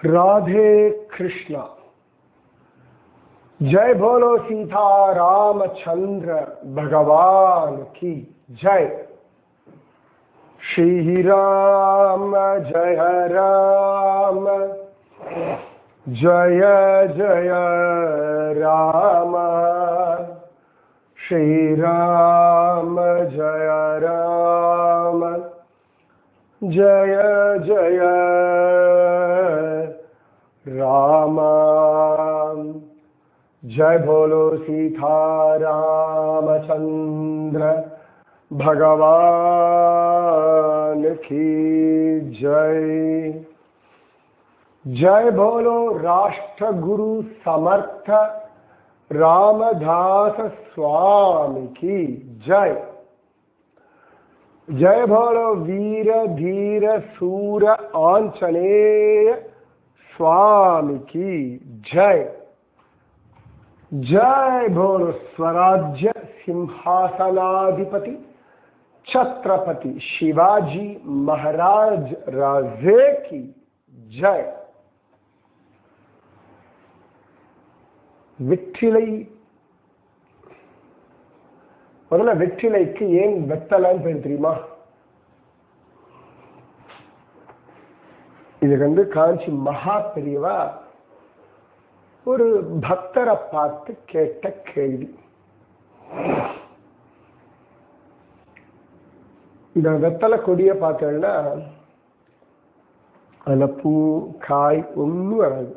राधे कृष्णा। जय बोलो सीता रामचंद्र भगवान की जय। श्री राम जय राम, जय जय राम। श्री राम जय राम, जय जय राम। जय बोलो सीता रामचंद्र भगवान की जय। जय बोलो राष्ट्र गुरु समर्थ रामदास स्वामी की जय। जय बोलो वीर धीर सूर आंजनेय स्वामी की जय। जय बोलो स्वराज्य सिंहासनाधिपति छत्रपति शिवाजी महाराज राजे की जय। வெற்றிலை முதல்ல வெற்றிலைக்கு ஏன் வெத்தலைன்னு பேர் தெரியுமா? இது காஞ்சி மகா பெரியவா ஒரு பக்தரை பார்த்து கேட்ட கேள்வி. இந்த வெத்தலை கொடியை பார்த்தோம்னா அதுல பூ காய் ஒன்றும் வராது.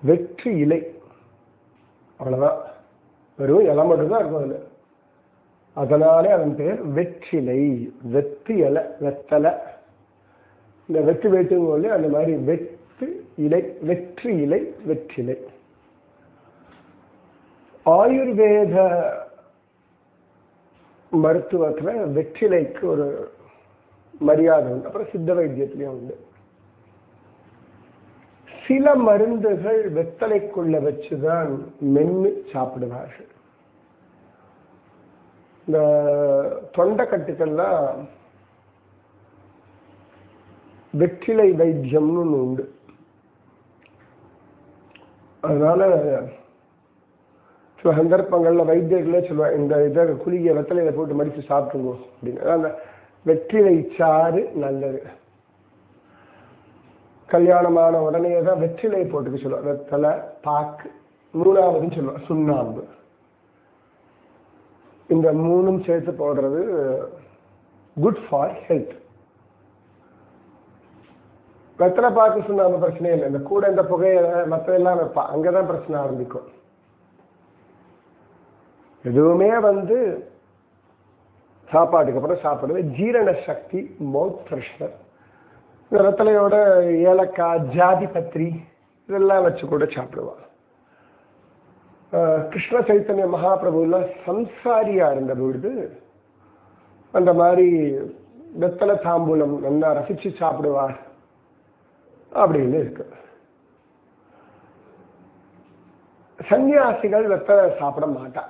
வெற்றி இலை அவ்வளவுதான், வெறும் இலை மட்டும்தான் இருக்கும் அதுல. அதனாலே அதன் பேர் வெற்றிலை. வெத்து இலை வெத்தலை. இந்த வெற்றி வேட்டுங்க அந்த மாதிரி வெட்டு இலை வெற்றி இலை வெற்றிலை. ஆயுர்வேத மருத்துவத்துல வெற்றிலைக்கு ஒரு மரியாதை உண்டு. அப்புறம் சித்த வைத்தியத்திலையும் உண்டு. சில மருந்துகள் வெத்தலைக்குள்ள வச்சுதான் மென்னு சாப்பிடுவார்கள். இந்த தொண்டைக்கட்டுக்கெல்லாம் வெற்றிலை வைத்தியம்னு உண்டு. அதனால சில சந்தர்ப்பங்கள்ல வைத்தியர்களே சொல்லுவாங்க, இந்த இதை குளிய வெத்தலையில போட்டு மடிச்சு சாப்பிட்டுங்க அப்படின்னு. அந்த வெற்றிலை சாறு நல்லது. கல்யாணமான உடனே தான் வெற்றிலை போட்டுக்க சொல்லுவாங்க. வெத்தலை பாக்கு, மூணாவதுன்னு சொல்லுவாங்க சுண்ணாம்பு. இந்த மூணும் சேர்த்து போடுறது குட் ஃபார் ஹெல்த். வெத்தலை பாக்கு சுண்ணாம்பு பிரச்சனையே இல்லை. இந்த கூட இந்த புகையை மற்றெல்லாம் வைப்பா, அங்கதான் பிரச்சனை ஆரம்பிக்கும். எதுவுமே சாப்பாட்டுக்கு அப்புறம் சாப்பிடுறது ஜீரண சக்தி, மவுத் ஃப்ரெஷ்னர். இந்த வெத்தலையோட ஏலக்காய், ஜாதி பத்திரி இதெல்லாம் வச்சு கூட சாப்பிடுவாங்க. கிருஷ்ண சைத்தன்ய மகாபிரபுல சம்சாரியா இருந்த பொழுது அந்த மாதிரி வெத்தலை தாம்பூலம் நல்லா ரசிச்சு சாப்பிடுவார் அப்படின்னு இருக்கு. சன்னியாசிகள் வெத்தலை சாப்பிட மாட்டா,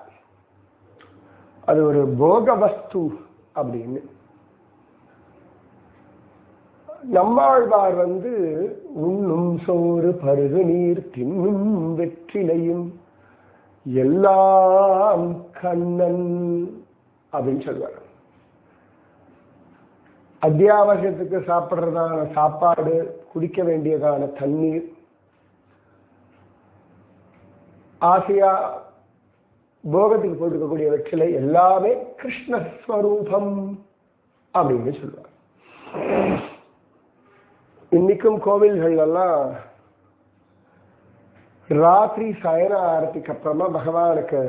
அது ஒரு போக வஸ்து அப்படின்னு. நம்மாழ்வார் உண்ணும் சோறு பருகு நீர் தின்னும் வெற்றிலையும் எல்லாம் கண்ணன் அப்படின்னு சொல்வார். அத்தியாவசியத்துக்கு சாப்பிட்றதான சாப்பாடு, குடிக்க வேண்டியதான தண்ணீர், ஆசையா போகத்துக்கு போட்டுக்கக்கூடிய வெற்றிலை எல்லாமே கிருஷ்ணஸ்வரூபம் அப்படின்னு சொல்லுவார். இன்னைக்கும் கோவில்கள் எல்லாம் ராத்திரி சயன ஆரத்திக்கு அப்புறமா பகவானுக்கு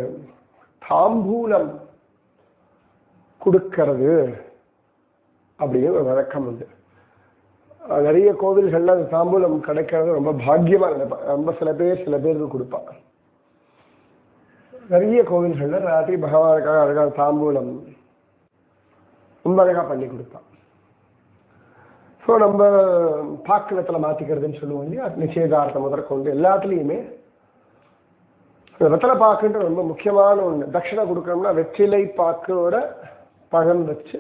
தாம்பூலம் கொடுக்கிறது அப்படின்னு ஒரு வழக்கம் உண்டு. நிறைய கோவில்கள்ல அந்த தாம்பூலம் கிடைக்கிறது ரொம்ப பாக்கியமா நினைப்பாங்க. ரொம்ப சில பேருக்கு கொடுப்பாங்க. நிறைய கோவில்கள்ல ராத்திரி பகவானுக்காக அழகான தாம்பூலம் ரொம்ப அழகா பண்ணி கொடுப்பாங்க. ஸோ நம்ம பாக்கினத்துல மாத்திக்கிறதுன்னு சொல்லுவோம் இல்லையா, நிச்சயதார்த்தம் முதற்கொண்டு எல்லாத்துலேயுமே வெத்தலை பாக்குன்ற ரொம்ப முக்கியமான ஒண்ணு. தட்சிணை கொடுக்கணும்னா வெற்றிலை பாக்கோட பழம் வச்சு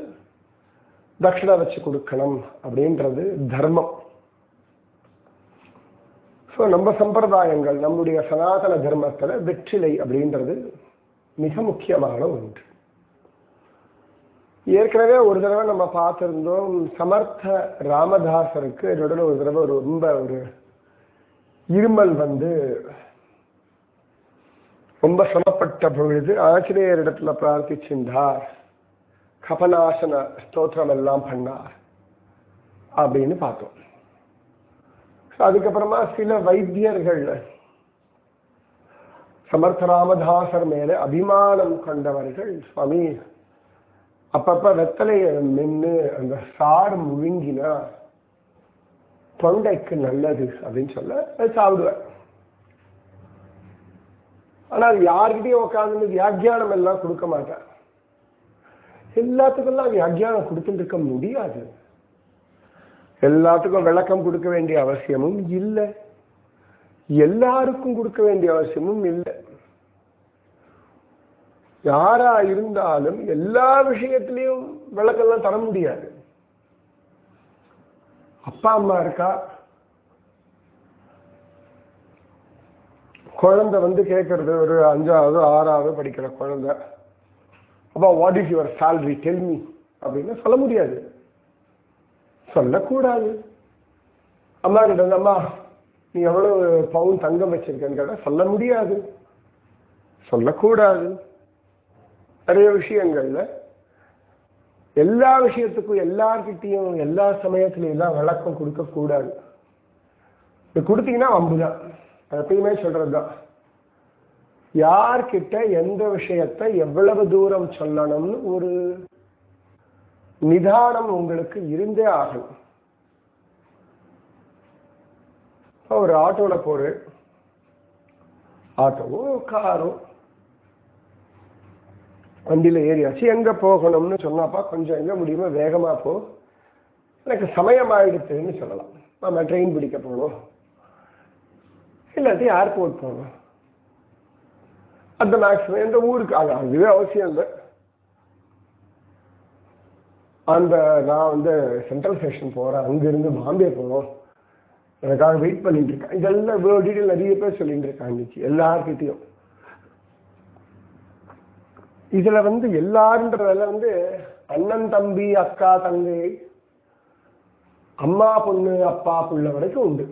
தட்சிணை வச்சு கொடுக்கணும் அப்படின்றது தர்மம். ஸோ நம்ம சம்பிரதாயங்கள், நம்முடைய சனாதன தர்மத்துல வெற்றிலை அப்படின்றது மிக முக்கியமான ஒன்று. ஏற்கனவே ஒரு தடவை நம்ம பார்த்திருந்தோம், சமர்த்த ராமதாசருக்கு நடுவில் ஒரு தடவை ரொம்ப ஒரு இருமல் வந்து ரொம்ப சிரமப்பட்ட பொழுது ஆஞ்சநேயரிடத்துல பிரார்த்திச்சிருந்தார், கபநாசன ஸ்தோத்திரம் எல்லாம் பண்ணார் அப்படின்னு பார்த்தோம். அதுக்கப்புறமா சில வைத்தியர்கள் சமர்த்த ராமதாசர் மேல அபிமானம் கொண்டவர்கள், சுவாமி அப்பப்ப வெத்தலையை மென்னு அந்த சாறு முழுங்கினா தொண்டைக்கு நல்லது அப்படின்னு சொல்ல அது சாப்பிடுவேன். ஆனால் யார்கிட்டயும் உட்காந்து வியாக்கியானம் எல்லாம் கொடுக்க மாட்டேன். எல்லாத்துக்கெல்லாம் வியாக்கியானம் கொடுத்துட்டு இருக்க முடியாது. எல்லாத்துக்கும் விளக்கம் கொடுக்க வேண்டிய அவசியமும் இல்லை, எல்லாருக்கும் கொடுக்க வேண்டிய அவசியமும் இல்லை. யாரா இருந்தாலும் எல்லா விஷயத்திலையும் விளக்கம்லாம் தர முடியாது. அப்பா அம்மா இருக்கா, குழந்தை வந்து கேட்கறது, ஒரு 5வது 6வது படிக்கிற குழந்தை, அப்பா what is your salary tell me அப்படின்னு சொல்ல முடியாது, சொல்லக்கூடாது. அம்மா கிட்ட அம்மா நீ எவ்வளவு பவுன் தங்கம் வச்சிருக்கேன்னு கேட்டா சொல்ல முடியாது, சொல்லக்கூடாது. நிறைய விஷயங்கள்ல எல்லா விஷயத்துக்கும் எல்லார்கிட்டையும் எல்லா சமயத்திலையும் தான் விளக்கம் கொடுக்க கூடாது. இது கொடுத்தீங்கன்னா வம்புதான். எப்பயுமே சொல்றதுதான், யார்கிட்ட எந்த விஷயத்தை எவ்வளவு தூரம் சொல்லணும்னு ஒரு நிதானம் உங்களுக்கு இருந்தே ஆகணும். ஒரு ஆட்டோல போற, ஆட்டோவோ காரோ வண்டியில ஏறியாச்சு, எங்க போகணும்னு சொன்னாப்பா கொஞ்சம் எங்க முடியுமோ வேகமா போ, எனக்கு சமயம் ஆயிடுச்சுன்னு சொல்லலாம். நம்ம ட்ரெயின் பிடிக்க போகணும், இல்லாட்டி ஏர்போர்ட் போகணும், அந்த மேக்ஸிமம் எந்த ஊருக்கு, அதுவே அவசியம் இல்லை. அந்த நான் வந்து சென்ட்ரல் ஸ்டேஷன் போறேன், அங்கிருந்து பாம்பே போகணும், எனக்காக வெயிட் பண்ணிட்டு இருக்கேன். இதெல்லாம் இவ்வளோ டீட்டெயில் நிறைய பேர் சொல்லிட்டு இருக்காங்க எல்லார்கிட்டையும். இதுல வந்து எல்லாருன்றதுல வந்து அண்ணன் தம்பி அக்கா தங்கை அம்மா பொண்ணு அப்பா புள்ள வரைக்கும் உண்டு.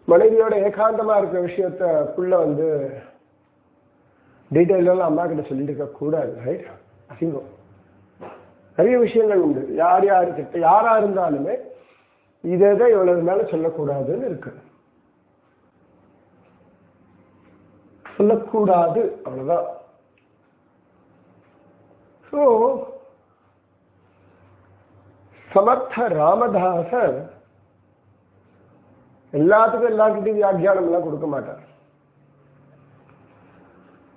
மனைவியோட ஏகாந்தமா இருக்கிற விஷயத்த புள்ள வந்து டீட்டெயிலாம் அம்மா கிட்ட சொல்லிட்டு இருக்க கூடாது. ரைட், அசிங்கம். நிறைய விஷயங்கள் உண்டு. யார் யாருக்கிட்ட யாரா இருந்தாலுமே இதை இவ்வளவு மேல சொல்லக்கூடாதுன்னு இருக்கு. சொல்லக்கூடாது, அவ்வளவுதான். ஸோ சமர்த்த ராமதாசர் எல்லாத்துக்கும் எல்லார்கிட்டையும் வியாக்கியானம் எல்லாம் கொடுக்க மாட்டார்.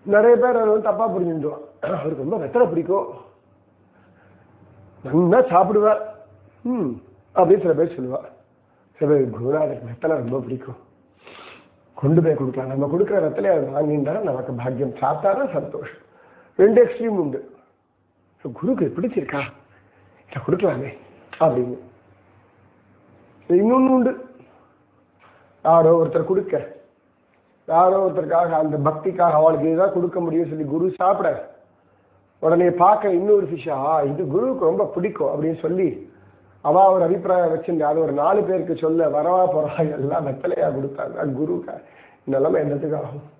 நிறைய பேர் அதை வந்து தப்பா புரிஞ்சுடுவான். அவருக்கு ரொம்ப வெத்தலை பிடிக்கும், நல்லா சாப்பிடுவார் அப்படின்னு சில பேர் சொல்லுவா. சில பேர் குருநாதருக்கு வெத்தலை ரொம்ப பிடிக்கும், கொண்டு போய் கொடுக்கலாம், நம்ம கொடுக்குற வெத்தலை அதை வாங்கிட்டா நமக்கு பாக்கியம், சாப்பிட்டாரா சந்தோஷம். 2 எக்ஸ்ட்ரீம் உண்டு. குருக்கு பிடிச்சிருக்கா இதை கொடுக்கலாமே அப்படின்னு. இன்னொன்னு உண்டு, யாரோ ஒருத்தர் கொடுக்க, யாரோ ஒருத்தருக்காக அந்த பக்திக்காக அவளுக்கு இதுதான் கொடுக்க முடியும் சொல்லி குரு சாப்பிட உடனே பார்க்க இன்னொரு ஃபிஷா இது குருவுக்கு ரொம்ப பிடிக்கும் அப்படின்னு சொல்லி அவ ஒரு அபிப்பிராயம் வச்சிருந்தா அது ஒரு 4 பேருக்கு சொல்ல வரவா போறா எல்லாம் வெத்தலையா கொடுத்தாங்க குருக்கா. நிலைமை என்னத்துக்கு ஆகும்?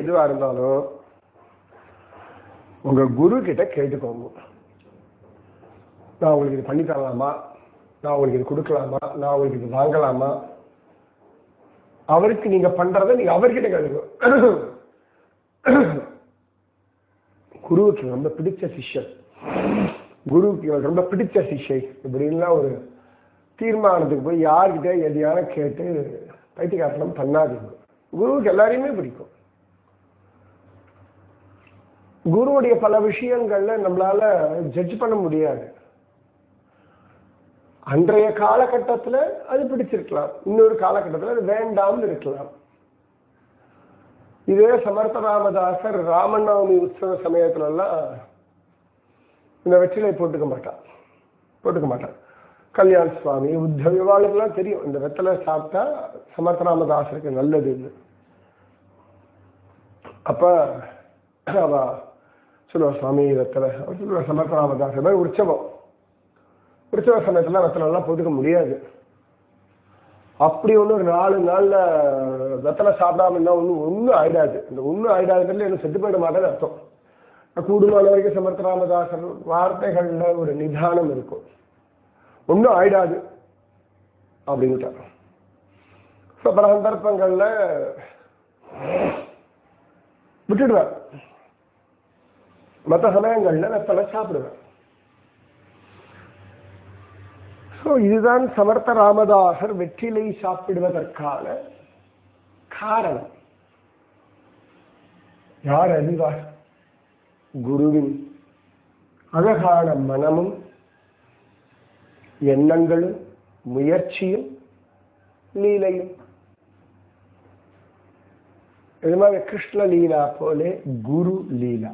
எதுவா இருந்தாலும் உங்க குரு கிட்ட கேட்டுக்கோங்க, நான் உங்களுக்கு இது பண்ணி தரலாமா, நான் உங்களுக்கு இது கொடுக்கலாமா, நான் உங்களுக்கு இது வாங்கலாமா. அவருக்கு நீங்க பண்றதை நீங்க அவர்கிட்ட கேட்டுக்கோ. குருவுக்கு ரொம்ப பிடிச்ச சிஷ்யன், குருவுக்கு ரொம்ப பிடிச்ச சிஷ்யை இப்படின்லாம் ஒரு தீர்மானத்துக்கு போய் யார்கிட்ட எதையான கேட்டு பைத்தியக்காரத்தனம் பண்ணாதீங்க. குருவுக்கு எல்லாரையுமே பிடிக்கும். குருவுடைய பல விஷயங்கள்ல நம்மளால ஜட்ஜ் பண்ண முடியாது. அன்றைய காலகட்டத்துல அது பிடிச்சிருக்கலாம், இன்னொரு காலகட்டத்துல அது வேண்டாம்னு இருக்கலாம். இதே சமர்த்த ராமதாசர் ராமநவமி உற்சவ சமயத்துல எல்லாம் இந்த வெற்றிலை போட்டுக்க மாட்டான். கல்யாண சுவாமி, உத்தவ் இவாளுக்கெல்லாம் தெரியும் இந்த வெத்தலை சாப்பிட்டா சமர்த்தராமதாசருக்கு நல்லதுன்னு. அப்ப அவ சொல்லுவா, சுவாமி வெத்தலை, அவர் சொல்லுவா சமர்த்தராமதாசர் மாதிரி உற்சவ சமயத்துல வெத்தலை எல்லாம் போட்டுக்க முடியாது. அப்படி ஒன்று ஒரு 4 நாள்ல வெத்தலை சாப்பிடாம இருந்தா ஒன்றும் ஆயிடாது. இந்த ஒன்றும் ஆயிடாதுல எனக்கு செத்து போயிட மாட்டேன்னு அர்த்தம். கூடுமான வரைக்கும் சமர்த்தராமதாசர் வார்த்தைகள்ல ஒரு நிதானம் இருக்கும். ஒன்றும் ஆயிடாது அப்படின்ட்டார். பல சந்தர்ப்பங்கள்ல விட்டுடுவார். மற்ற சமயங்கள்ல வெத்தலை சாப்பிடுவார். இதுதான் சமர்த்த ராமதாசர் வெற்றிலை சாப்பிடுவதற்கான காரணம். யார் அறிவார்? குருவின் அழகான மனமும் எண்ணங்களும் முயற்சியும் லீலையும். இது மாதிரி கிருஷ்ண லீலா போலே குரு லீலா.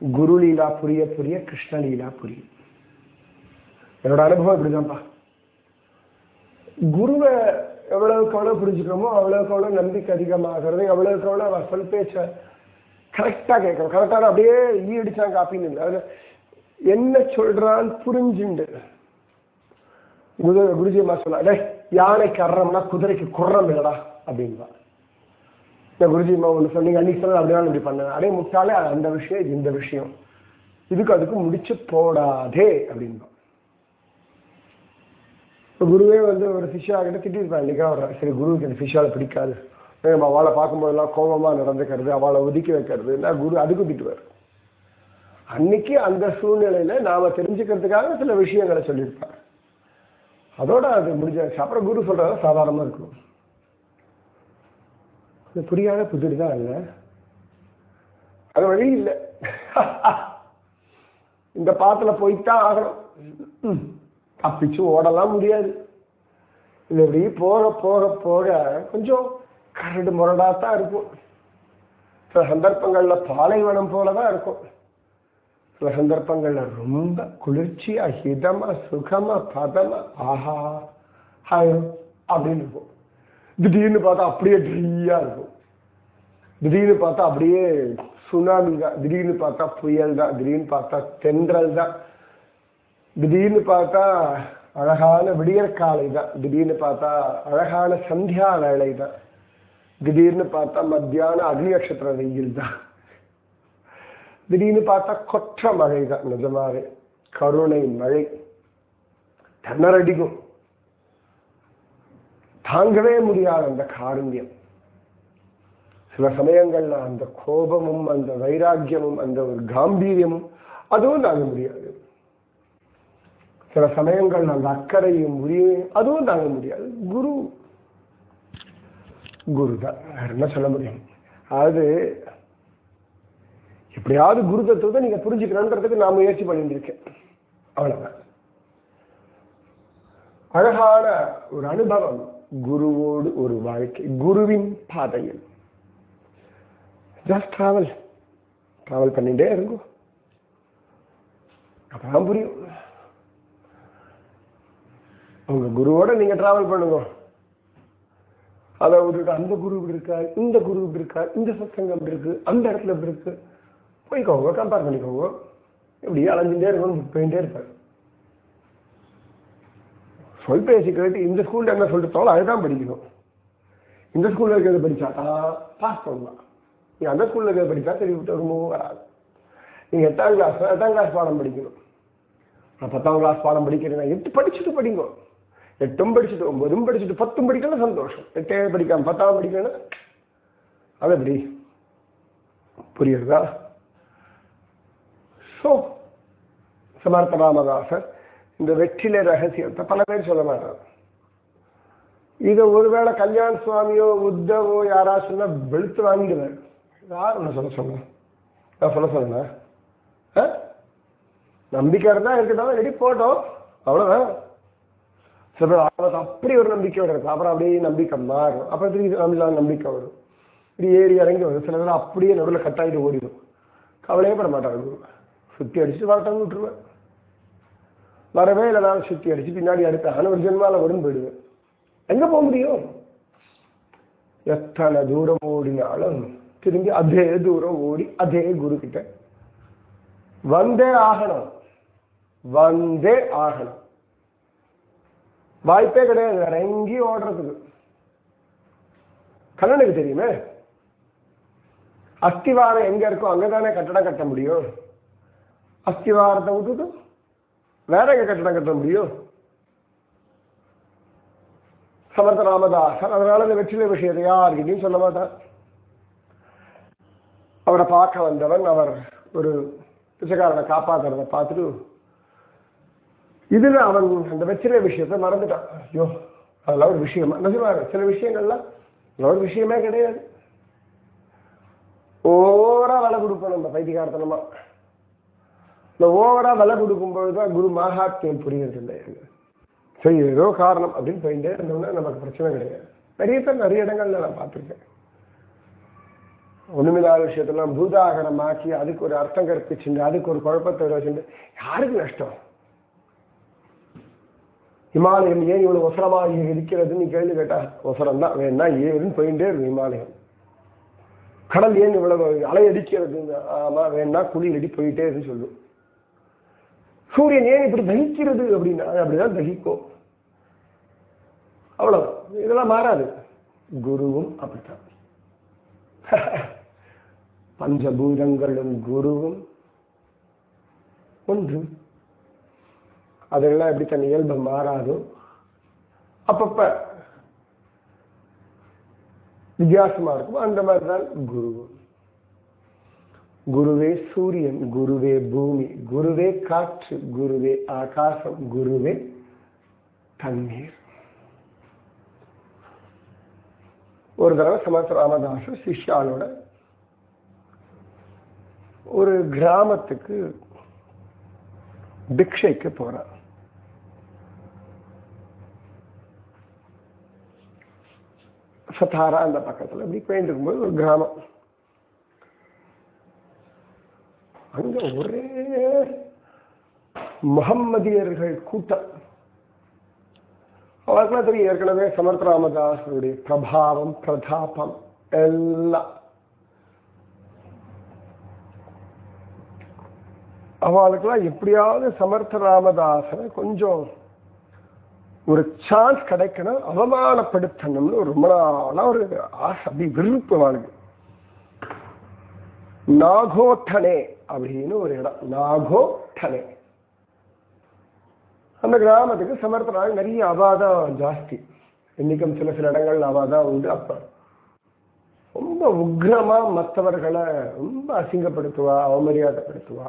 குரு லீலா புரிய புரிய கிருஷ்ண லீலா புரியும். என்னோட அனுபவம் இப்படிதான்ப்பா. குருவை எவ்வளவுக்கு எவ்வளவு புரிஞ்சுக்கிறோமோ அவ்வளவுக்கு எவ்வளவு நம்பிக்கை அதிகமாகிறது. எவ்வளவுக்கு எவ்வளவு அவர் சொல் பேச்ச கரெக்டா கேட்கணும். கரெக்டான அப்படியே அடிச்சாங்க காப்பின்னு இல்லை, அதுல என்ன சொல்றான்னு புரிஞ்சுண்டு. குருஜி அம்மா சொன்னா, டே யானைக்கு அறம்னா குதிரைக்கு குர்றம் இல்லடா அப்படின்பா. குருஜி அம்மா ஒன்று சொன்னீங்க, அன்னைக்கு சொன்ன அப்படிதான் இப்படி பண்ண, அடே முட்டாலே அந்த விஷயம் இது இந்த விஷயம், இதுக்கு அதுக்கு முடிச்சு போடாதே அப்படின்பா. குருவே ஒரு சிஷ்யா கிட்ட திட்டிருப்பான். இன்னைக்கா சரி, குருவுக்கு அந்த சிஷ்யாவை பிடிக்காது, அவளை பார்க்கும்போதெல்லாம் கோபமா நடந்துக்கிறது, அவளை ஒதுக்கி வைக்கிறது, குரு அதுக்கும் திட்டுவார். அன்னைக்கு அந்த சூழ்நிலையில நாம தெரிஞ்சுக்கிறதுக்காக சில விஷயங்களை சொல்லியிருப்பார். அதோட அது முடிஞ்சாச்சு. அப்புறம் குரு சொல்றத சாதாரணமா இருக்கும். அது புரியாத புதிர்தான் இல்லை, அது வழி இல்லை. இந்த பாத்துல போய்தான் ஆகணும், தப்பிச்சு ஓடலாம் முடியாது. இது இப்படி போக போக போக கொஞ்சம் கரடு முரடாத்தான் இருக்கும். சில சந்தர்ப்பங்கள்ல பாலைவனம் போலதான் இருக்கும். சில சந்தர்ப்பங்கள்ல ரொம்ப குளிர்ச்சியா ஹிதமா சுகமா பதமா ஆஹா ஹாயோ அப்படின்னு இருக்கும். திடீர்னு பார்த்தா அப்படியே ட்ரீயா இருக்கும். திடீர்னு பார்த்தா அப்படியே சுனாமி தான், திடீர்னு பார்த்தா புயல் தான், திடீர்னு பார்த்தா தென்றல் தான், திடீர்னு பார்த்தா அழகான விடியற்காலை தான், திடீர்னு பார்த்தா அழகான சந்தியா வேளை தான், திடீர்னு பார்த்தா மத்தியான அக்னி நட்சத்திர வெயில் தான், திடீர்னு பார்த்தா கொற்ற மழை தான். நிஜமாவே கருணை மழை திணறடிக்கும், தாங்கவே முடியாத அந்த காருண்யம். சில சமயங்கள்ல அந்த கோபமும் அந்த வைராக்கியமும் அந்த ஒரு காம்பீரியமும் அதுவும் தாங்க முடியாது. சில சமயங்கள் அந்த அக்கறையும் உரிமையும் அதுவும் தாங்க முடியாது. குரு தான், வேற என்ன சொல்ல முடியும். அதாவது எப்படியாவது குரு தத்துவத்தை நீங்க புரிஞ்சுக்கணுன்றதுக்கு நான் முயற்சி பண்ணிட்டு இருக்கேன், அவ்வளவுதான். அழகான ஒரு அனுபவம், குருவோடு ஒரு வாழ்க்கை, குருவின் பாதையில் ஜஸ்ட் டிராவல் பண்ணிட்டே இருக்கும், அப்பதான் புரியும். உங்க குருவோட நீங்க டிராவல் பண்ணுங்க. அதை விட்டுட்டு அந்த குரு இப்படி இருக்காரு, இந்த குரு இப்படி இருக்காரு, இந்த சத்சங்கம் இப்படி இருக்கு, அந்த இடத்துல இப்படி இருக்கு, போய்க்கோங்க, கம்பேர் பண்ணிக்கோங்க. இப்படி அலைஞ்சுட்டே இருக்கணும், போயிட்டே இருப்பாரு. சொல் பேசி கேட்டு இந்த ஸ்கூல்ல என்ன சொல்லிட்டு அதுதான் படிக்கணும். இந்த ஸ்கூல்ல இருக்கிறது படிச்சாட்டா பாஸ் பண்ணலாம். நீங்க அந்த ஸ்கூல்ல இருக்கிறத படிச்சா சரி விட்டு வரும்போது வராது. நீங்க 8ஆம் கிளாஸ் பாடம் படிக்கணும். நான் 10ஆம் கிளாஸ் பாடம் படிக்கிறேன்னா 8 படிச்சுட்டு படிங்க. 8ம் படிச்சுட்டு 9ம் படிச்சுட்டு 10ம் படிக்கலாம் சந்தோஷம். 8 படிக்காம 10ஆம் படிக்கணும், அது எப்படி புரியுறதா? ஸோ சமர்த்த ராமதாசர் இந்த வெற்றிலை ரகசியத்தை பல பேர் சொல்ல மாட்டார். இதை ஒருவேளை கல்யாண சுவாமியோ உத்தவோ யாரா சொன்னா வெளுத்து வாங்கிடுவார். யார் ஒன்று சொல்ல சொன்னேன், நான் சொல்ல சொன்னேன். நம்பிக்கை இருந்தா இருக்கட்டும், ரெடி போட்டோம், அவ்வளவுதான். சில பேர் அப்படி ஒரு நம்பிக்கையோட இருக்கும், அப்புறம் அப்படியே நம்பிக்கை மாறும், அப்புறம் திரும்பி நம்பிக்கை வரும், இப்படி ஏறி இறங்கி வரும். சில பேர் அப்படியே நடுவில் கட்டாயிட்டு ஓடிடும், கவலையே பட மாட்டாங்க. சுத்தி அடிச்சு வரட்டம் விட்டுருவேன். வரவே இல்லை, நான் சுத்தி அடிச்சு பின்னாடி அடுத்த ஒரு ஜென்மால வரும் போயிடுவேன். எங்க போக முடியும்? எத்தனை தூரம் ஓடினாலும் திரும்பி அதே தூரம் ஓடி அதே குரு கிட்ட வந்தே ஆகணும். வந்தே ஆகணும். வாய்ப்பே கிடையாது வேற எங்கேயும் ஓடுறதுக்கு. கண்ணனுக்கு தெரியுமே, அஸ்திவாரம் எங்க இருக்கோ அங்கதானே கட்டடம் கட்ட முடியும். அஸ்திவாரத்தை விட்டுட்டு வேற எங்க கட்டடம் கட்ட முடியும்? சமர்த்த ராமதாசர் அதனால இந்த வெற்றிலை விஷயத்தை யாருக்கிட்டையும் சொல்ல மாட்டார். அவரை பார்க்க வந்தவன் அவர் ஒரு பிச்சைக்காரனை காப்பாத்துறத பார்த்துட்டு இதுல அவன் அந்த வெற்றிலை விஷயத்தை மறந்துட்டான். ஐயோ அதெல்லாம் ஒரு விஷயமா நிஜமாரு, சில விஷயங்கள்லாம் ஒரு விஷயமே கிடையாது. ஓவரா விலை கொடுப்போம் நம்ம பைத்தியக்காரத்தனமா. இந்த ஓவரா விலை கொடுக்கும் பொழுதுதான் குரு மகாத்மியம் புரியுறது இல்லை. சரி ஏதோ காரணம் அப்படின்னு போயிட்டே இருந்தோம்னா நமக்கு பிரச்சனை கிடையாது. நிறைய பேர் நிறைய இடங்கள்ல நான் பார்த்துருக்கேன். ஒண்ணுமில்லாத விஷயத்தெல்லாம் பூதாகரமாக்கி அதுக்கு ஒரு அர்த்தம் கற்பிச்சுண்டு அதுக்கு ஒரு குழப்பத்தை வச்சுட்டு யாருக்கு நஷ்டம்? இமாலயம் ஏன் இவ்வளவு ஒசரமா இருக்கிறதுன்னு கேள்வி கேட்டா ஒசரம் தான் வேணா ஏன்னு போயிட்டே இருக்கும். இமாலயம் கடல் ஏன் இவ்வளவு அலையடிக்கிறது? ஆமா வேணா குழி அடி போயிட்டே இருந்து சொல்லும். சூரியன் ஏன் இப்படி தகிக்கிறது அப்படின்னா அப்படிதான் தகிக்கும். அவ்வளவு இதெல்லாம் மாறாது. குருவும் அப்படித்தான். பஞ்சபூதங்களும் குருவும் ஒன்று. அதெல்லாம் எப்படி தன் இயல்பு மாறாதோ அப்பப்ப வித்தியாசமா இருக்கும். அந்த மாதிரிதான் குருவும். குருவே சூரியன், குருவே பூமி, குருவே காற்று, குருவே ஆகாசம், குருவே தண்ணீர். ஒரு தடவை சமர்த்த ராமதாசர் சிஷ்யானோட ஒரு கிராமத்துக்கு பிக்ஷைக்கு போறார். சத்தாரா அந்த பக்கத்துல அப்படி போயிட்டு இருக்கும்போது ஒரு கிராமம். அங்க ஒரே முகம்மதியர்கள் கூட்டம். அவருக்குலாம் தெரியும் ஏற்கனவே சமர்த்த ராமதாசருடைய பிரபாவம் பிரதாபம் எல்லாம். அவளுக்கெல்லாம் எப்படியாவது சமர்த்த ராமதாசரை கொஞ்சம் ஒரு சான்ஸ் கிடைக்கணும், அவமானப்படுத்தணும்னு ரொம்ப நாளா ஒரு ஆசை, அப்படி விருப்பு அவளுக்கு. நாகோட்டனே அப்படின்னு ஒரு இடம், நாகோட்டனே. அந்த கிராமத்துக்கு சமர்த்தனாக நிறைய அவாதம் ஜாஸ்தி. இன்னைக்கும் சில சில இடங்கள்ல அவாதம் உண்டு. அப்ப ரொம்ப உக்ரமா மற்றவர்களை ரொம்ப அசிங்கப்படுத்துவா, அவமரியாதைப்படுத்துவா.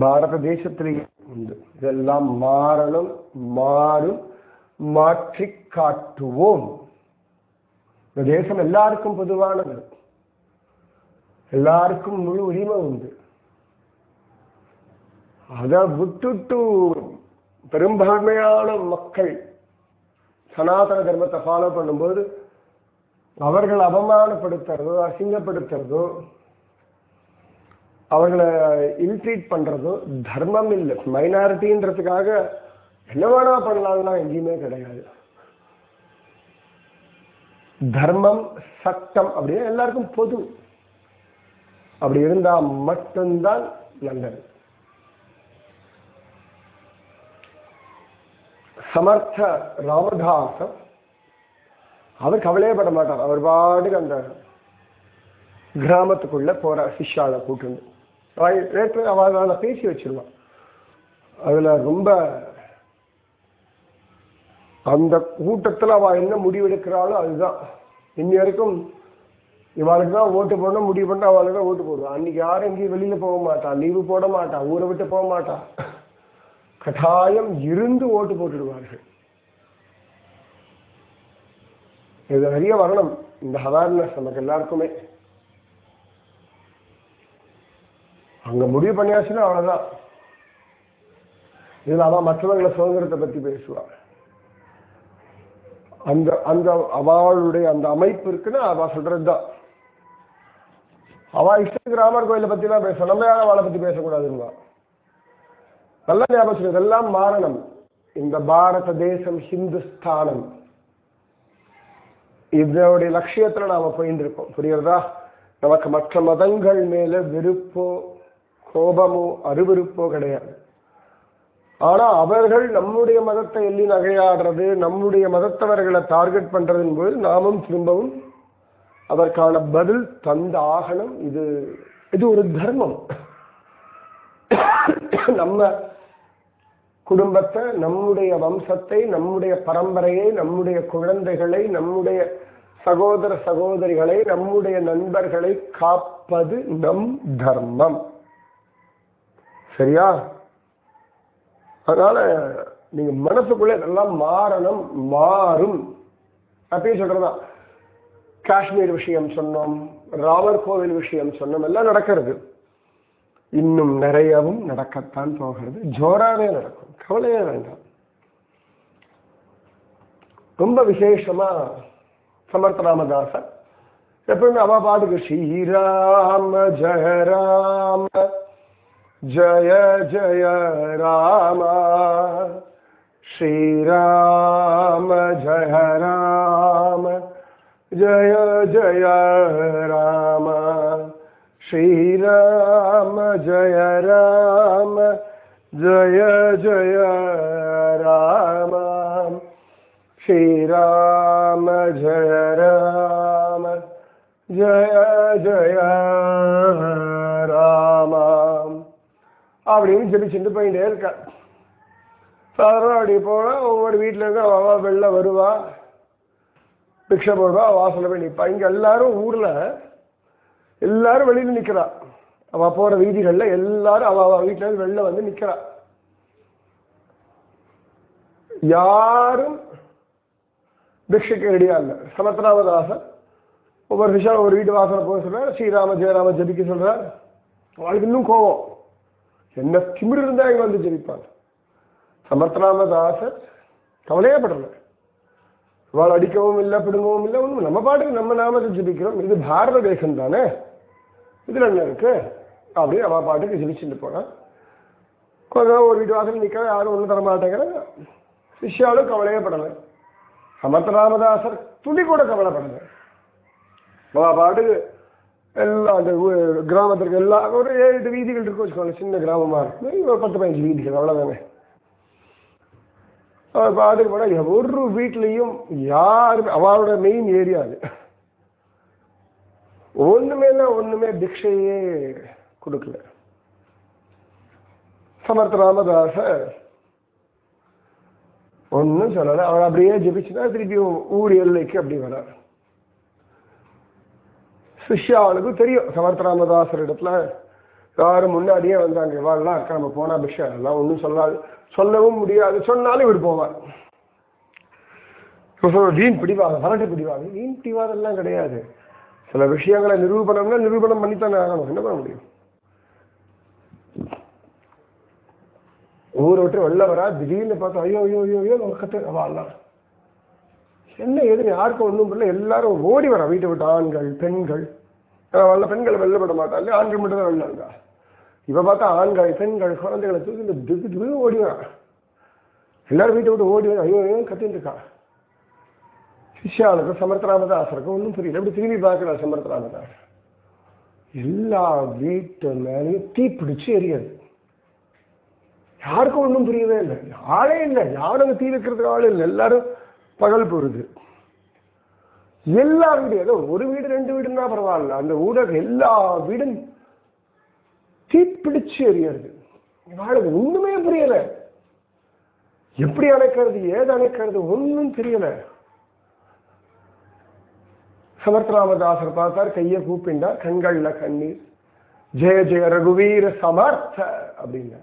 பாரத தேசத்திலேயே உண்டு. இதெல்லாம் மாறணும், மாறும், மாற்றி காட்டுவோம். இந்த தேசம் எல்லாருக்கும் பொதுவானது, எல்லாருக்கும் முழு உரிமை உண்டு. அதை விட்டுட்டு பெரும்பான்மையான மக்கள் சனாதன தர்மத்தை ஃபாலோ பண்ணும்போது அவர்கள் அவமானப்படுத்துறதோ அசிங்கப்படுத்துறதோ அவர்களை இல்ட்ரீட் பண்றதோ தர்மம் இல்லை. மைனாரிட்டின்றதுக்காக என்ன வேணா பண்ணலாம்லாம் எங்கேயுமே கிடையாது. தர்மம் சட்டம் அப்படின்னு எல்லாருக்கும் பொது. அப்படி இருந்தா மட்டும்தான் நல்லது. சமர்த்த ராமதாசர் அவர் கவலையப்பட மாட்டார். அவர் பாட்டுக்கு அந்த கிராமத்துக்குள்ள போற சிஷ்யாவை கூட்டு அவளை பேசி வச்சிருவான். அதுல ரொம்ப அந்த கூட்டத்துல அவ என்ன முடிவெடுக்கிறாளோ அதுதான். இன்னி வரைக்கும் இவாளுக்கு தான் ஓட்டு போடணும் முடிவு பண்ணா அவளுக்கு தான் ஓட்டு போடுவான். அன்னைக்கு யாரும் எங்கேயும் வெளியில போக மாட்டா, லீவு போட மாட்டா, ஊரை விட்டு போக மாட்டா. கட்டாயம் இருந்து ஓட்டு போட்டுடுவார்கள். இது நிறைய வரணும் இந்த அவேர்னஸ் நமக்கு எல்லாருக்குமே. அங்க முடிவு பண்ணியாச்சுன்னா அவ்வளவுதான். இதுல அவன் மற்றவர்களை சுதந்திரத்தை பத்தி பேசுவாள். அந்த அந்த அவளுடைய அந்த அமைப்பு இருக்குன்னா அவ சொல்றதுதான். அவ இஷ்டத்துக்கு ராமர் கோயிலை பத்தி தான் பேச, நம்ம யாரும் அவளை பத்தி பேசக்கூடாதுங்க. நல்ல ஞாபகம், இதெல்லாம் மாறணும். இந்த பாரத தேசம் ஹிந்துஸ்தானம், இதோடைய லட்சியத்துல நாம போயிட்டு இருக்கோம். புரியுறதா? நமக்கு மற்ற மதங்கள் மேல விருப்போ கோபமோ அருவிருப்போ கிடையாது. ஆனா அவர்கள் நம்முடைய மதத்தை எள்ளி நகையாடுறது, நம்முடைய மதத்தவர்களை டார்கெட் பண்றதின் போது நாமும் திரும்பவும் அதற்கான பதில் தந்த ஆகணும். இது இது ஒரு தர்மம். நம்ம குடும்பத்தை, நம்முடைய வம்சத்தை, நம்முடைய பரம்பரையை, நம்முடைய குழந்தைகளை, நம்முடைய சகோதர சகோதரிகளை, நம்முடைய நண்பர்களை காப்பது நம் தர்மம். சரியா? அதனால நீங்க மனசுக்குள்ள இதெல்லாம் மாறணும், மாறும். அப்பயே சொல்றதா, காஷ்மீர் விஷயம் சொன்னோம், ராமர் கோவில் விஷயம் சொன்னோம், எல்லாம் நடக்கிறது. இன்னும் நிறையவும் நடக்கத்தான் போகிறது. ஜோராவே நடக்கும், கவலையே வேண்டாம். ரொம்ப விசேஷமா சமர்த்த ராமதாசர் எப்பவுமே அவ பாட்டுக்கு ஸ்ரீராம ஜெய ராம ஜய ஜய ராம, ஸ்ரீராம ஜய ராம ஜய ஜய ராம, ஸ்ரீராம ஜய ராம ஜய ஜய ராம, ஸ்ரீராம ஜய ராம ஜய ஜய ராம அப்படின்னு ஜெபிச்சுட்டு போயிட்டே இருக்கா. சாதாரண அப்படி போனா ஒவ்வொரு வீட்டுல இருந்து அவ வெளில வருவா, பிக்ஷை போடுவா, வாசல்ல போய் நிற்பா. இங்க எல்லாரும் ஊர்ல எல்லாரும் வெளியில நிக்கிறா. அவ போற வீதிகள்ல எல்லாரும் அவ வீட்டுல இருந்து வெளில வந்து நிக்கிறா. யாரும் பிக்ஷைக்கு ரெடியா இல்லை. சமத்ராமதாசன் ஒவ்வொரு விஷயம் ஒரு வீட்டு வாசலை போக சொல்றார், ஸ்ரீராம ஜெயராம ஜபிக்க சொல்றார். அவளுக்கு இன்னும் கோபம், என்ன திமிரு இருந்தா இங்க வந்து ஜெபிப்பாங்க. சமத்ராமதாசர் கவலையே படல. அவள் அடிக்கவும் இல்லை, பிடுங்கவும் இல்லை, ஒன்றும். நம்ம பாட்டுக்கு நம்ம நாமத்தை ஜபிக்கிறோம். இது பாரத தேசம் தானே, இதுல என்ன இருக்கு அப்படி அவ பாட்டுக்கு ஜபிச்சுட்டு போனான். கொஞ்சம் ஒரு வீட்டு வாசல் நிற்க, யாரும் ஒன்றும் தர மாட்டேங்கிறாங்க. சிஷ்யாலும் கவலையே படலை. சமத்ராமதாசர் துளி கூட கவலைப்படலை. அவ பாட்டுக்கு எல்லாம் அந்த கிராமத்திற்கு எல்லாம் ஒரு 7 வீதிகள் இருக்கு வச்சுக்கோங்க. சின்ன கிராமமா இருக்கு, ஒரு 10-15 வீதிகள், அவ்வளவுதானே. அவர் பாட்டுக்கு போனா ஒரு வீட்லையும் யாருமே, அவளோட மெயின் ஏரியா அது, ஒண்ணுமே பிக்ஷையே கொடுக்கல. சமர்த்த ராமதாசர் ஒன்னும் சொல்லல. அவன் அப்படியே ஜெபிச்சுனா திருப்பியும் ஊர் எல்லைக்கு அப்படி வரார். சிஷ்யாவுக்கு தெரியும் சமர்த்த ராமதாசர் இடத்துல யாரும் முன்னாடியே வந்தாங்க, இவாள்லாம் இருக்கா, நம்ம போனா பிக்ஷா எல்லாம் ஒன்றும் சொல்லாது, சொல்லவும் முடியாது, சொன்னாலும் இவர் போவார். வீண் பிடிவாங்க, வரட்டு பிடிவாங்க. வீண் பிடிவாதெல்லாம் கிடையாது. சில விஷயங்களை நிரூபணம் பண்ணித்தானே ஆகணும். என்ன பண்ண முடியும்? ஊரை விட்டு வெளில வரா, திடீர்னு பார்த்தா ஐயோ ஐயோ ஐயோ ஐயோ கத்து அவெல்லாம் என்ன எதுன்னு யாருக்கும் ஒன்றும் இல்லை. எல்லாரும் ஓடி வரா வீட்டை விட்டு, ஆண்கள் பெண்கள். பெண்கள் வெளில விட மாட்டாங்க, ஆண்கள் மட்டும் தான் வெளில இருந்தா. இப்ப பார்த்தா ஆண்கள் பெண்கள் குழந்தைகளை தூக்கி இந்த திக்கு ஓடி வரா. எல்லாரும் வீட்டை விட்டு ஓடி வர ஐயோ ஐயோ கத்தின்னு இருக்கா. சிஷ்யாளுக்கும் சமர்த்த ராமதாசருக்கும் ஒன்றும் புரியல. எப்படி திரும்பி பார்க்கிறார் சமர்த்த ராமதாசர். எல்லா வீட்டு மேலேயும் தீ பிடிச்சு எரியாது. யாருக்கும் ஒன்றும் புரியவே இல்லை. ஆளே இல்லை, யாரும் தீ வைக்கிறதுக்கு ஆள் இல்லை. எல்லாரும் பகல் போடுது. எல்லா வீடும், ஏதோ ஒரு வீடு 2 வீடுன்னா பரவாயில்ல, அந்த ஊடக எல்லா வீடும் தீப்பிடிச்சு எறியறது. வாழுது ஒண்ணுமே புரியல. எப்படி அணைக்கிறது, ஏது அணைக்கிறது ஒன்னும் தெரியல. சமர்த்த ராமதாசர் பார்த்தார், கையை கூப்பிண்டார், கண்கள்ல கண்ணீர். ஜெய ஜெய ரகுவீர சமர்த்த அப்படின்னா.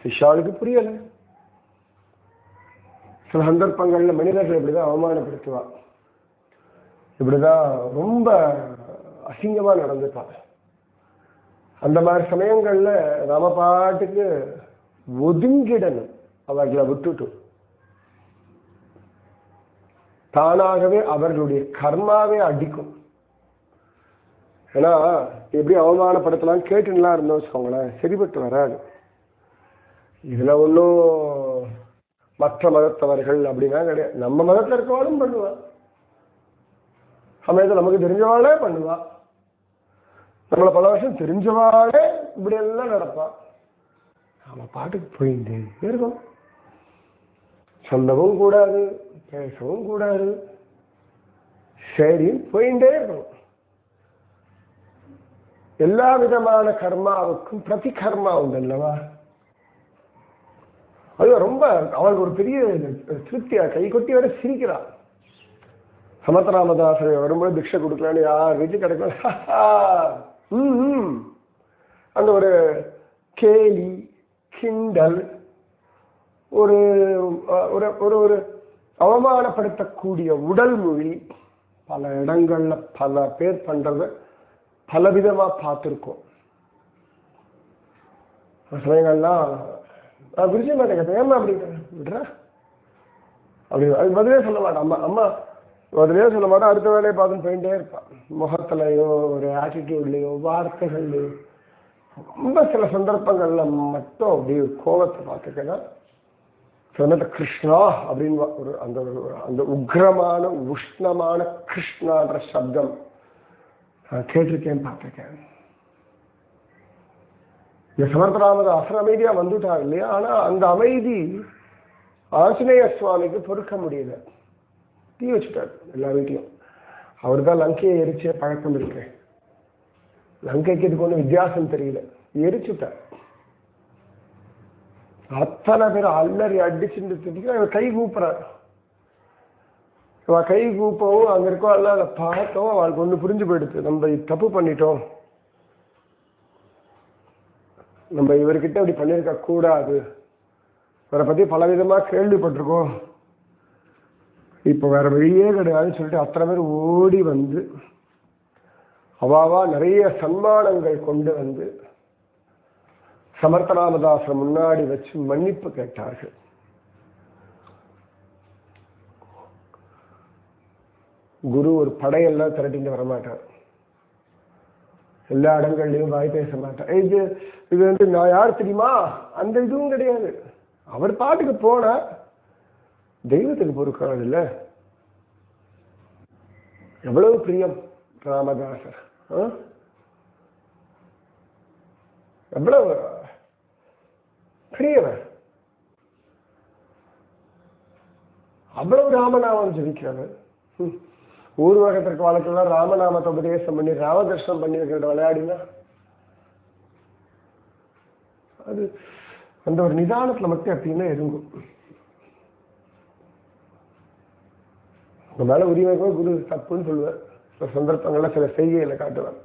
சிஷ்யாளுக்கு புரியல. சில சந்தர்ப்பங்கள்ல மனிதர்கள் இப்படிதான் அவமானப்படுத்துவார், இப்படிதான் ரொம்ப அசிங்கமா நடந்துப்பாங்க. அந்த மாதிரி சமயங்கள்ல நம்ம பாட்டுக்கு ஒதுங்கிடணும். அவர்களை விட்டுட்டு தானாகவே அவர்களுடைய கர்மாவே அடிக்கும். ஏன்னா எப்படி அவமானப்படுத்தலாம் கேட்டுலாம் இருந்தோம் வச்சுக்கோங்களேன், சரிபட்டு வராது. இதுல ஒன்றும் மற்ற மதத்தவர்கள் அப்படின்னா கிடையாது. நம்ம மதத்துல இருக்கவாளும் பண்ணுவா, சமயத்தில் நமக்கு தெரிஞ்சவாளே பண்ணுவா, நம்மளை பல வருஷம் தெரிஞ்சவாளே இப்படி எல்லாம் நடப்பா. நம்ம பாட்டுக்கு போயிட்டே இருக்கணும். சொல்லவும் கூடாது, பேசவும் கூடாது, சரி போயிட்டே இருக்கணும். எல்லா விதமான கர்மாவுக்கும் பிரதி கர்மா உண்டு அல்லவா? அது ரொம்ப அவளுக்கு ஒரு பெரிய திருப்தியா கை கொட்டி வர சிரிக்கிறாள். சமத்ராமதாசரை வரும்போது பிக்ஷை கொடுக்கலான்னு யார் வீட்டு கிடைக்கல, அந்த ஒரு கேலி கிண்டல், ஒரு ஒரு அவமானப்படுத்தக்கூடிய உடல் மொழி பல இடங்கள்ல பல பேர் பண்றத பலவிதமா பார்த்துருக்கோம். சமயங்கள்லாம் நான் புரிஞ்ச மாட்டேன், ஏமா அப்படி விடுற அப்படி அது பதிலே சொல்ல மாட்டேன். அம்மா அம்மா பதிலே சொல்ல மாட்டேன், அடுத்த வேலையை பார்த்துன்னு போயிட்டே இருப்பான். முகத்துலையோ ஒரு ஆட்டிடியூட்லையோ வார்த்தைகள்லையோ ரொம்ப சில சந்தர்ப்பங்கள்ல மட்டும் அப்படி கோபத்தை பார்த்துக்கலாம். சொன்னது கிருஷ்ணா அப்படின்னு ஒரு அந்த உக்ரமான உஷ்ணமான கிருஷ்ணான்ற சப்தம் நான் கேட்டிருக்கேன், பார்த்திருக்கேன். இந்த சமர்த்தராமதாசர் அமைதியா வந்துட்டார் இல்லையா? ஆனா அந்த அமைதி ஆஞ்சநேய சுவாமிக்கு பொறுக்க முடியல, தீ வச்சுட்டார் எல்லா வீட்டையும். அவர் தான் லங்கையை எரிச்சே பழக்கம் இருக்கு. லங்கைக்கு இதுக்கு ஒன்றும் வித்தியாசம் தெரியல, எரிச்சுட்டார். அத்தனை பேர் அல்லறி அடிச்சுட்டு கை கூப்புறார். கை கூப்பவும் அங்க இருக்கோ எல்லாம் அதை பார்த்தோம், அவளுக்கு ஒண்ணு புரிஞ்சு போயிடுது, நம்ம தப்பு பண்ணிட்டோம், நம்ம இவர்கிட்ட இப்படி பண்ணிருக்க கூடாது, இவரை பத்தி பலவிதமா கேள்விப்பட்டிருக்கோம், இப்ப வேற வழியே கிடையாதுன்னு சொல்லிட்டு அத்தனை பேர் ஓடி வந்து அவாவா நிறைய சன்மானங்கள் கொண்டு வந்து சமர்த்தராமதாசர் முன்னாடி வச்சு மன்னிப்பு கேட்டார்கள். குரு ஒரு படையெல்லாம் திரட்டிட்டு வரமாட்டார், எல்லா இடங்கள்லயும் வாய் பேச மாட்டார். இது வந்து நான் யார் தெரியுமா அந்த இதுவும் கிடையாது. அவர் பாட்டுக்கு போனா தெய்வத்துக்கு பொறுக்கிறது இல்ல. எவ்வளவு பிரியம் ராமதாசர், எவ்வளவு பெரியவர், அவ்வளவு ராமநாமம் ஜபிக்கிறவர். ஊர்வகத்திற்கு வாழ்க்கையெல்லாம் ராமநாமத்தை உபதேசம் பண்ணி ராமதர்ஷனம் பண்ணி வைக்கிற விளையாடினா அது அந்த ஒரு நிதானத்துல மட்டும் எப்பயுமே இருங்கும். உங்க மேல உரிமைக்கோ குரு தப்புன்னு சொல்லுவார், சில சந்தர்ப்பங்கள்ல சில செய்கைகளை காட்டுவார்.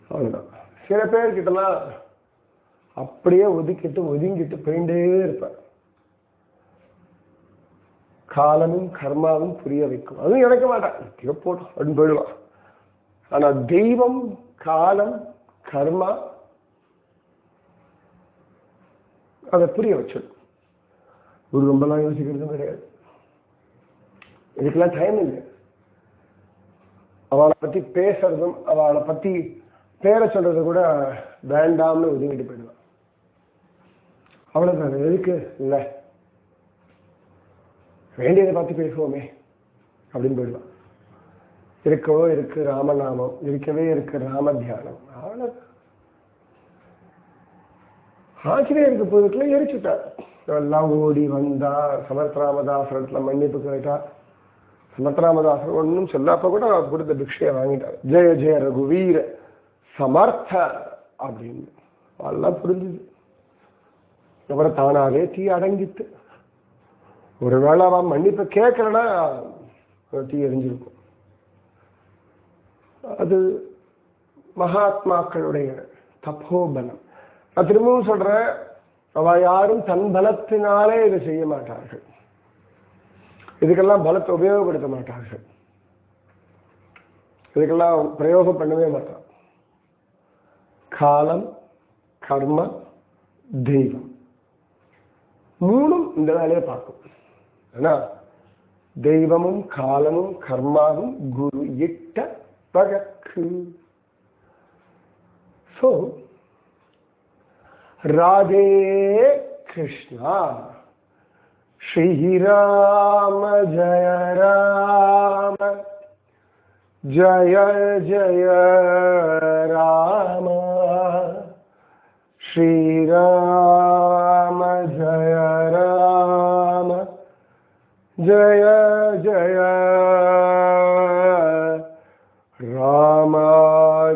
அவ்வளவுதான். சில பேர்கிட்டலாம் அப்படியே ஒதுங்கிட்டு போயிட்டே இருப்பார். காலமும் கர்மாவும் புரிய வைக்கும், அதுவும் இணைக்க மாட்டான், போட்டோம் அப்படின்னு போயிடுவான். ஆனா தெய்வம் காலம் கர்மா அதை புரிய வச்சிடும். ஒரு ரொம்பலாம் யோசிக்கிறதும் கிடையாது, இதுக்கெல்லாம் டைம் இல்லை. அவளை பத்தி பேசுறதும் அவளை பத்தி பேரை சொல்றது கூட வேண்டாம்னு ஒதுங்கிட்டு போயிடுவான். அவ்வளவுதான், எதுக்கு இல்லை வேண்டியதை பார்த்து பேசுவோமே அப்படின்னு போயிடுவான். இருக்கவோ இருக்கு ராமநாமம், இருக்கவே இருக்கு ராம தியானம். அவ்வளவு ஆச்சரியருக்கு போதுக்குள்ள எரிச்சுட்டார். எல்லாம் ஓடி வந்தா சமர்த்தராமதாசரத்துல மன்னிப்பு கேட்டா. சமர்த்தராமதாசர் ஒன்னும் சொல்லாப்ப கூட கொடுத்த பிக்ஷையை வாங்கிட்டார். ஜெய ஜெய ரகுவீர சமர்த்த அப்படின்னு எல்லாம் புரிஞ்சுது. அப்புறம் தானாவே தீ அடங்கிட்டு, ஒருவேளை அவன் மன்னிப்பு கேட்கலன்னா தீ எரிஞ்சிருக்கும். அது மகாத்மாக்களுடைய தபோபலம். நான் திரும்பவும் சொல்றேன், அவ யாரும் தன் பலத்தினாலே இதை செய்ய மாட்டார்கள், இதுக்கெல்லாம் பலத்தை உபயோகப்படுத்த மாட்டார்கள், இதுக்கெல்லாம் பிரயோகம் பண்ணவே மாட்டான். காலம் கர்ம தெய்வம் மூணும் இந்த வேலையை பார்க்கும். ஆனா தெய்வமும் காலமும் கர்மாவும் குரு இட்ட வழக்கு. ஸோ ராதே கிருஷ்ணா. ஸ்ரீராம ஜய ராம ஜய ஜய ராம. ஸ்ரீராம ஜய ராம ஜய ஜய राम.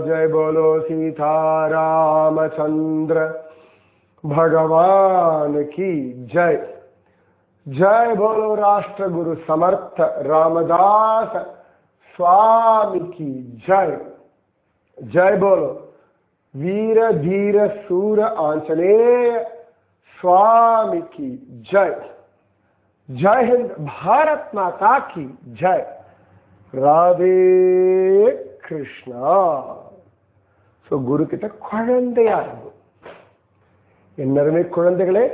जय बोलो सीता रामचंद्र भगवान की जय. जय बोलो राष्ट्र गुरु समर्थ रामदास स्वामी की जय. जय बोलो वीर धीर सूर आंजनेय स्वामी की जय. जय हिंद. भारत माता की जय. ராதே கிருஷ்ணா. ஸோ குரு கிட்ட குழந்தையா இருக்கும். என்னருமே குழந்தைகளே,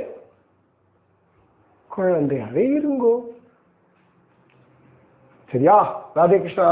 குழந்தையாவே இருங்கோ. சரியா? ராதே கிருஷ்ணா.